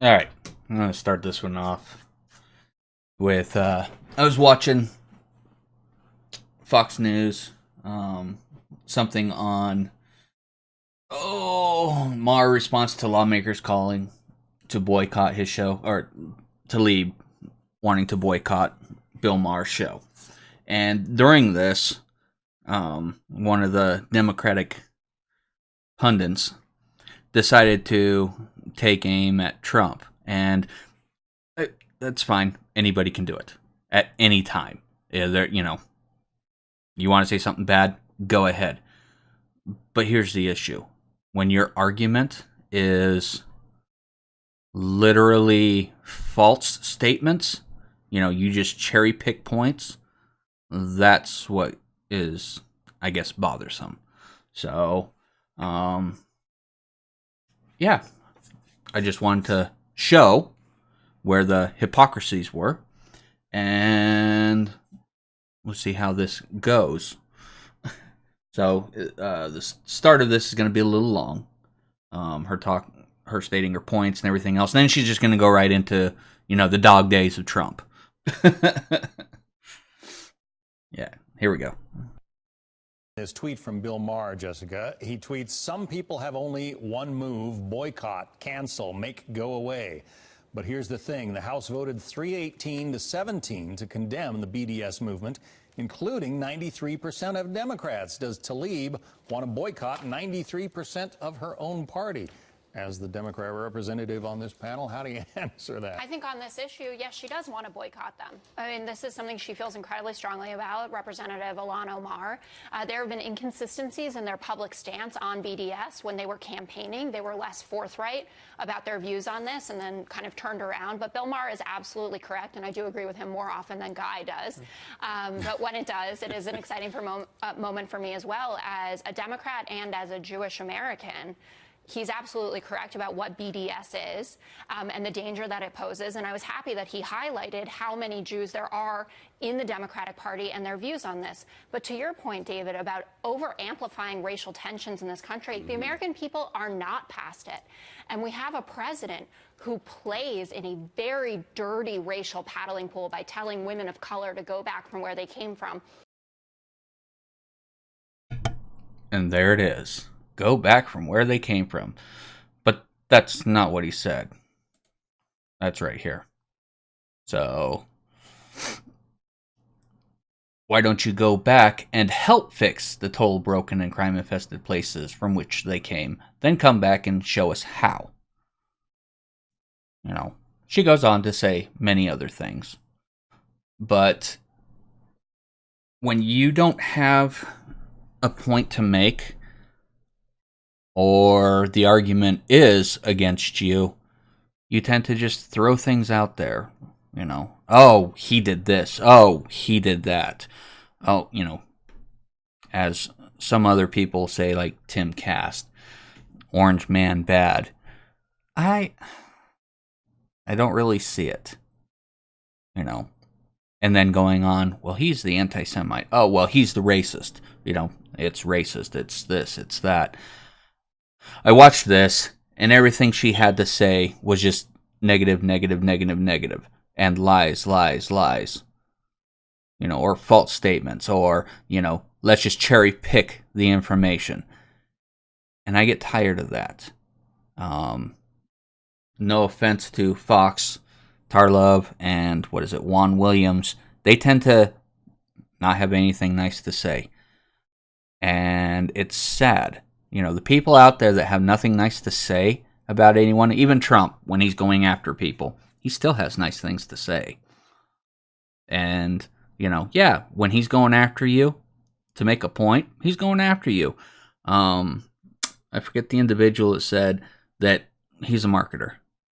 All right, I'm gonna start this one off with I was watching Fox News, something on Maher response to lawmakers calling to boycott his show, or Tlaib wanting to boycott Bill Maher's show. And during this, one of the Democratic pundits decided to take aim at Trump, and that's fine. Anybody can do it at any time. You want to say something bad, go ahead. But here's the issue: when your argument is literally false statements, you just cherry pick points. That's what is, I guess, bothersome. So, yeah, I just wanted to show where the hypocrisies were, and we'll see how this goes. So the start of this is going to be a little long. Her stating her points and everything else. And then she's just going to go right into the dog days of Trump. Yeah, here we go. His tweet from Bill Maher, Jessica. He tweets, "Some people have only one move: boycott, cancel, make go away." But here's the thing. The House voted 318 to 17 to condemn the BDS movement, including 93% of Democrats. Does Tlaib want to boycott 93% of her own party? As the Democrat representative on this panel, how do you answer that? I think on this issue, yes, she does want to boycott them. I mean, this is something she feels incredibly strongly about, Representative Ilhan Omar. There have been inconsistencies in their public stance on BDS. When they were campaigning, they were less forthright about their views on this and then kind of turned around. But Bill Maher is absolutely correct, and I do agree with him more often than Guy does. But when it does, it is an exciting moment for me as well as a Democrat and as a Jewish American. He's absolutely correct about what BDS is and the danger that it poses. And I was happy that he highlighted how many Jews there are in the Democratic Party and their views on this. But to your point, David, about over-amplifying racial tensions in this country, the American people are not past it. And we have a president who plays in a very dirty racial paddling pool by telling women of color to go back from where they came from. And there it is. Go back from where they came from. But that's not what he said. That's right here. So, why don't you go back and help fix the total broken and crime-infested places from which they came? Then come back and show us how. She goes on to say many other things. But when you don't have a point to make, or the argument is against you, you tend to just throw things out there. Oh, he did this. Oh, he did that. Oh, as some other people say, like Tim Cast, Orange Man bad. I don't really see it. And then going on, well, he's the anti-Semite. Oh, well, he's the racist. It's racist. It's this, it's that. I watched this, and everything she had to say was just negative, negative, negative, negative, and lies, lies, lies. Or false statements, or, let's just cherry pick the information. And I get tired of that. No offense to Fox, Tarlov, and Juan Williams. They tend to not have anything nice to say. And it's sad. The people out there that have nothing nice to say about anyone, even Trump, when he's going after people, he still has nice things to say. And, when he's going after you to make a point, he's going after you. I forget the individual that said that he's a marketer.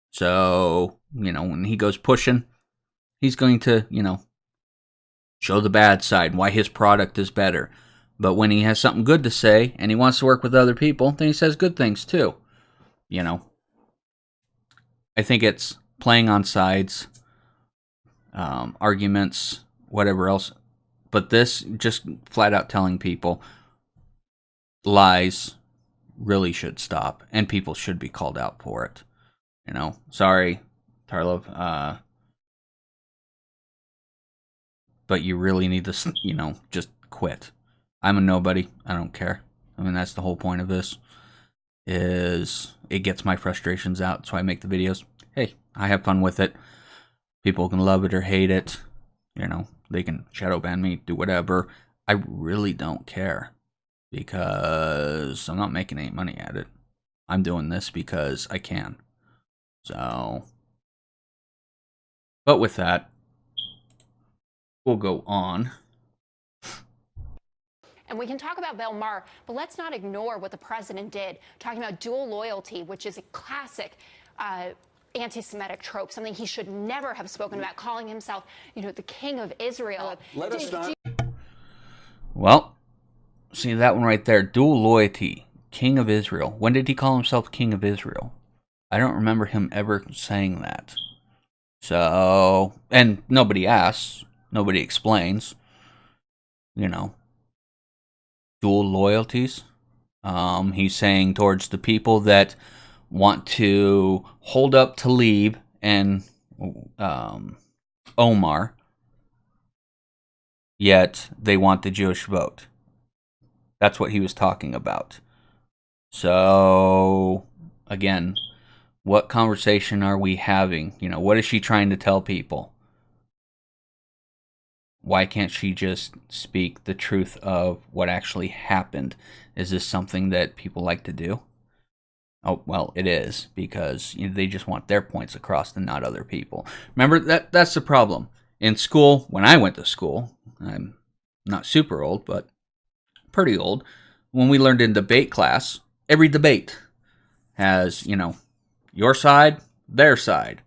So, when he goes pushing, he's going to, show the bad side, why his product is better. But when he has something good to say and he wants to work with other people, then he says good things too. I think it's playing on sides, arguments, whatever else. But this just flat out telling people lies really should stop, and people should be called out for it. You know, sorry, Tarlov, but you really need to, you know, just quit. I'm a nobody. I don't care. I mean, that's the whole point of this, is it gets my frustrations out, so I make the videos. Hey, I have fun with it. People can love it or hate it. You know, they can shadow ban me, do whatever. I really don't care, because I'm not making any money at it. I'm doing this because I can. So, but with that, we'll go on. And we can talk about Bill Maher, but let's not ignore what the president did, talking about dual loyalty, which is a classic anti-Semitic trope, something he should never have spoken about, calling himself, you know, the king of Israel. Well, see that one right there, dual loyalty, king of Israel. When did he call himself king of Israel? I don't remember him ever saying that. So, and nobody asks, nobody explains, you know. Dual loyalties. He's saying towards the people that want to hold up Tlaib and Omar, yet they want the Jewish vote. That's what he was talking about. So, again, what conversation are we having? You know, what is she trying to tell people? Why can't she just speak the truth of what actually happened? Is this something that people like to do? Oh, well, it is, because you know, they just want their points across and not other people. Remember, that's the problem. In school, when I went to school, I'm not super old, but pretty old, when we learned in debate class, every debate has, you know, your side, their side.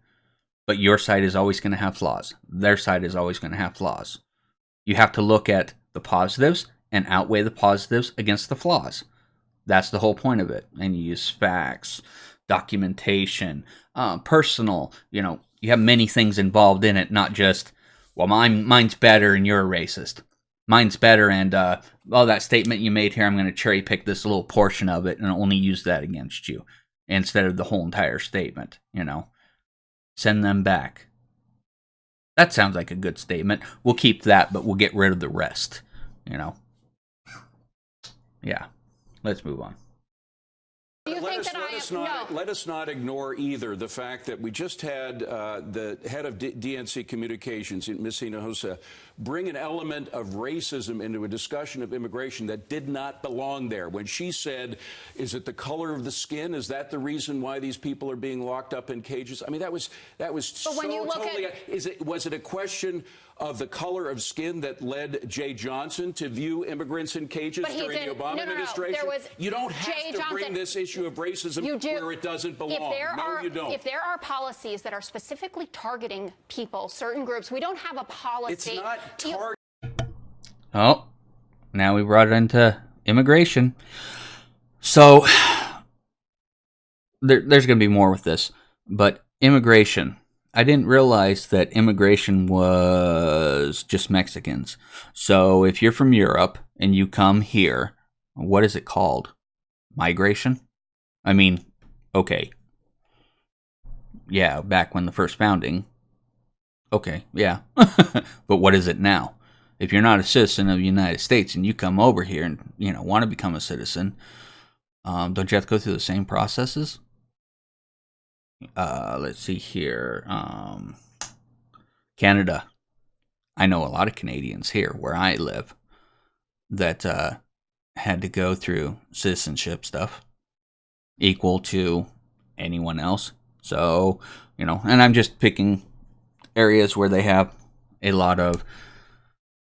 But your side is always going to have flaws. Their side is always going to have flaws. You have to look at the positives and outweigh the positives against the flaws. That's the whole point of it. And you use facts, documentation, personal, you know, you have many things involved in it, not just, well, mine's better and you're a racist. Mine's better and, that statement you made here, I'm going to cherry pick this little portion of it and only use that against you instead of the whole entire statement, you know. Send them back. That sounds like a good statement. We'll keep that, but we'll get rid of the rest, you know. Yeah. Let's move on. Let us not ignore either the fact that we just had the head of DNC Communications, Ms. Hinojosa, bring an element of racism into a discussion of immigration that did not belong there. When she said, is it the color of the skin? Is that the reason why these people are being locked up in cages? I mean, that was so totally... Was it a question of the color of skin that led Jay Johnson to view immigrants in cages during the Obama administration? You don't have to bring this issue of racism where it doesn't belong. You don't. If there are policies that are specifically targeting people, certain groups, we don't have a policy. It's not Oh, now we brought it into immigration. So there's going to be more with this, but immigration. I didn't realize that immigration was just Mexicans. So if you're from Europe and you come here, what is it called? Migration? I mean, okay. Yeah, back when the first founding. Okay, yeah. But what is it now? If you're not a citizen of the United States and you come over here and, you know, want to become a citizen, don't you have to go through the same processes? Let's see here. Canada. I know a lot of Canadians here where I live that had to go through citizenship stuff equal to anyone else. So, you know, and I'm just picking areas where they have a lot of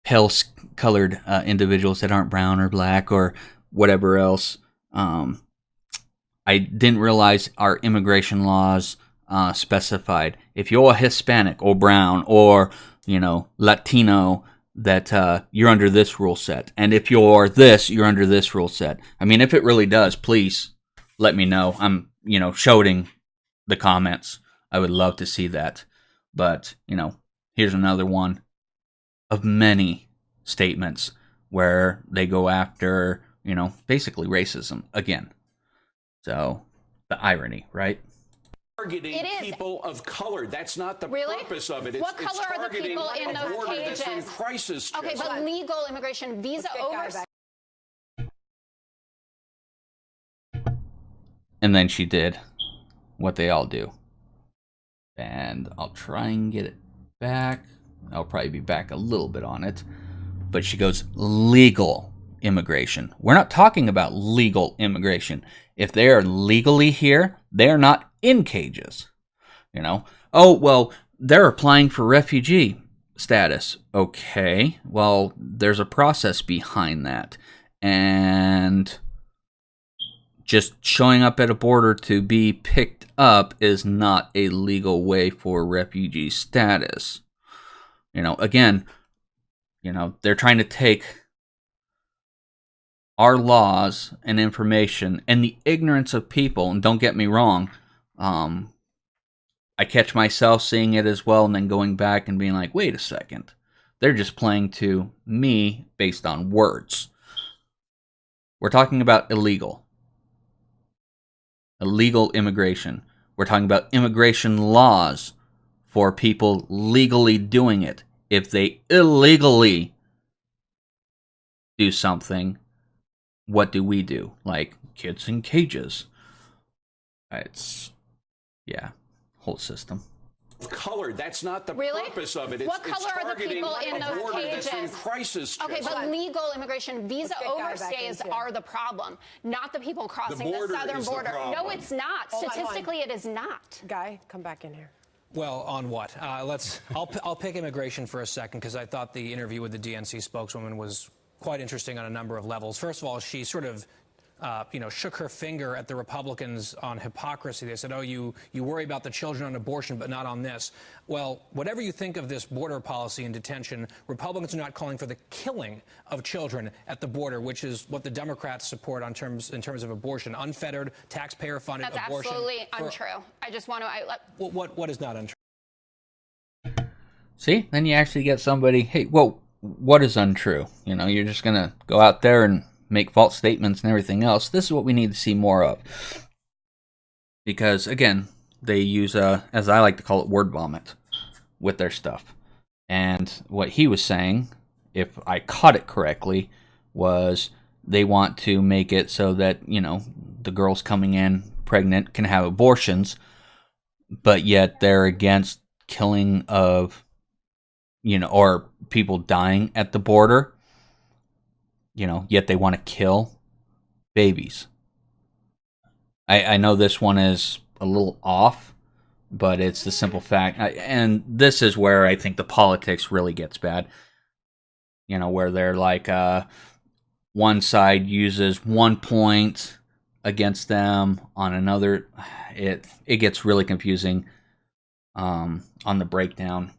pale colored individuals that aren't brown or black or whatever else. I didn't realize our immigration laws specified if you're a Hispanic or brown or, you know, Latino, that you're under this rule set. And if you're this, you're under this rule set. I mean, if it really does, please let me know. I'm, you know, shouting the comments. I would love to see that. But, you know, here's another one of many statements where they go after, you know, basically racism again. So, the irony, right? targeting It is. people of color. That's not the Really? purpose of it. What color are the targeting people in a those border that's in cages? crisis. Okay, Jessica. but legal immigration, visa over. And then she did what they all do. And I'll try and get it back. I'll probably be back a little bit on it. But she goes, legal immigration. We're not talking about legal immigration. If they are legally here, they are not in cages. You know? Oh, well, they're applying for refugee status. Okay. Well, there's a process behind that. And just showing up at a border to be picked up is not a legal way for refugee status. You know, again, they're trying to take our laws and information and the ignorance of people, and don't get me wrong, I catch myself seeing it as well and then going back and being like, wait a second, they're just playing to me based on words. We're talking about illegal immigration. We're talking about immigration laws for people legally doing it. If they illegally do something, what do we do? Like kids in cages. It's, yeah, whole system. Color. That's not the Really? purpose of it. What color are the targeting people in a those border cages? that's in crisis. Okay, Jessica. but legal immigration, visa Let's get Guy back overstays in, too. are the problem, not the people crossing the border southern is the border. No, problem. it's not. Hold on. Statistically, it is not. Guy, come back in here. Well, on what? I'll pick immigration for a second because I thought the interview with the DNC spokeswoman was quite interesting on a number of levels. First of all, she sort of shook her finger at the Republicans on hypocrisy. They said, oh, you worry about the children on abortion, but not on this. Well, whatever you think of this border policy and detention, Republicans are not calling for the killing of children at the border, which is what the Democrats support in terms of abortion. Unfettered, taxpayer-funded That's abortion. absolutely untrue. I just want to... What is not untrue? See, then you actually get somebody, hey, well, what is untrue? You're just going to go out there and make false statements and everything else. This is what we need to see more of. Because, again, they use, as I like to call it, word vomit with their stuff. And what he was saying, if I caught it correctly, was they want to make it so that, the girls coming in pregnant can have abortions, but yet they're against killing of, or people dying at the border. Yet they want to kill babies. I know this one is a little off, but it's the simple fact. And this is where I think the politics really gets bad. Where they're like, one side uses 1 point against them on another. It gets really confusing on the breakdown.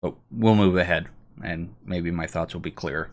But we'll move ahead, and maybe my thoughts will be clearer.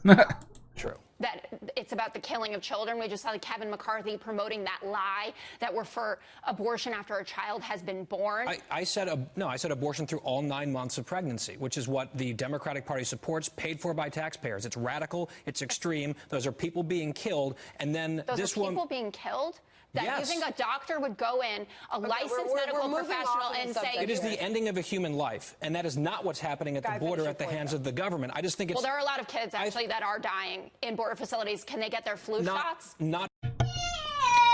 True. That it's about the killing of children. We just saw Kevin McCarthy promoting that lie that we're for abortion after a child has been born. I said abortion through all 9 months of pregnancy, which is what the Democratic Party supports, paid for by taxpayers. It's radical. It's extreme. Those are people being killed. And then Those this are one. people being killed? That Yes. you think a doctor would go in, a licensed medical moving professional, off of the and subject. say... It is the ending of a human life, and that is not what's happening at Guy, the border finish at the your point, hands though. of the government. I just think it's Well, there are a lot of kids, actually, that are dying in border facilities. Can they get their flu shots? not.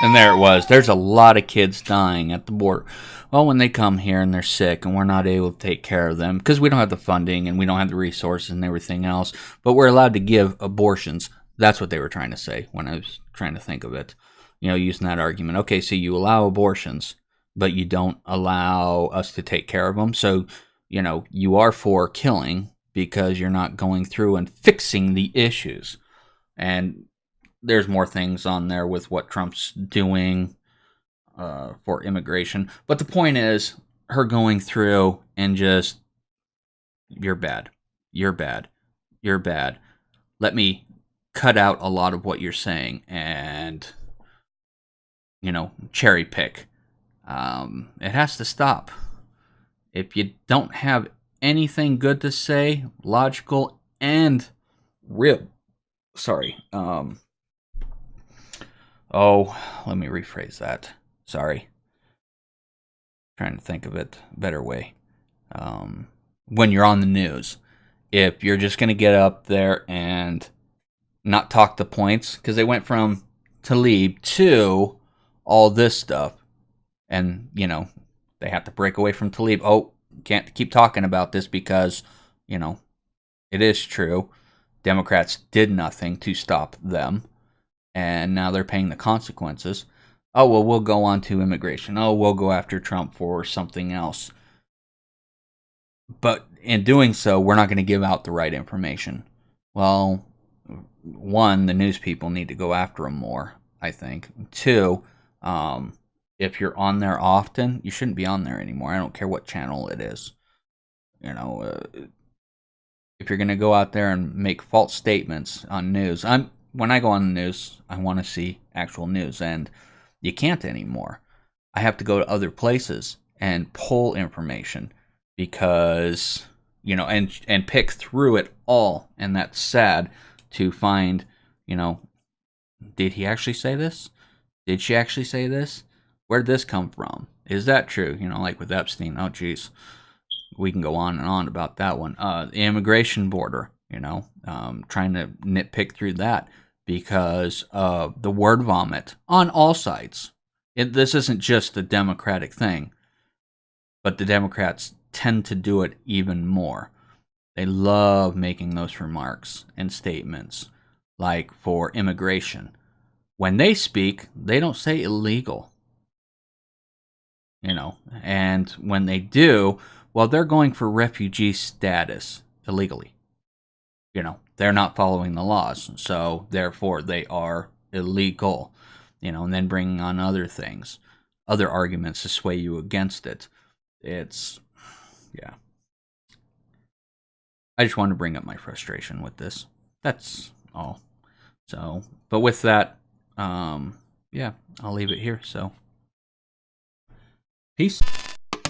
And there it was. There's a lot of kids dying at the border. Well, when they come here and they're sick and we're not able to take care of them because we don't have the funding and we don't have the resources and everything else, but we're allowed to give abortions. That's what they were trying to say when I was trying to think of it. Using that argument. Okay, so you allow abortions, but you don't allow us to take care of them. So, you are for killing because you're not going through and fixing the issues. And there's more things on there with what Trump's doing for immigration. But the point is, her going through and just, you're bad. You're bad. You're bad. Let me cut out a lot of what you're saying and... cherry pick. It has to stop. If you don't have anything good to say, logical and real. Sorry. Let me rephrase that. Sorry. trying to think of it a better way. When you're on the news, if you're just going to get up there and not talk the points, because they went from Tlaib to all this stuff, and, you know, they have to break away from Tlaib. Oh, can't keep talking about this because, you know, it is true. Democrats did nothing to stop them, and now they're paying the consequences. Oh, well, we'll go on to immigration. Oh, we'll go after Trump for something else. But in doing so, we're not going to give out the right information. Well, one, the news people need to go after them more, I think. Two, if you're on there often, you shouldn't be on there anymore. I don't care what channel it is. You know, if you're going to go out there and make false statements on news, when I go on the news, I want to see actual news, and you can't anymore. I have to go to other places and pull information because, you know, and pick through it all, and that's sad to find, you know, did he actually say this? Did she actually say this? Where'd this come from? Is that true? You know, like with Epstein. Oh, geez. We can go on and on about that one. The immigration border, you know, trying to nitpick through that because of the word vomit on all sides. This isn't just a Democratic thing, but the Democrats tend to do it even more. They love making those remarks and statements, like for immigration. When they speak, they don't say illegal. You know, and when they do, well, they're going for refugee status illegally. You know, they're not following the laws, so therefore they are illegal. You know, and then bringing on other things, other arguments to sway you against it. It's, yeah. I just wanted to bring up my frustration with this. That's all. So, but with that, yeah, I'll leave it here. So, peace.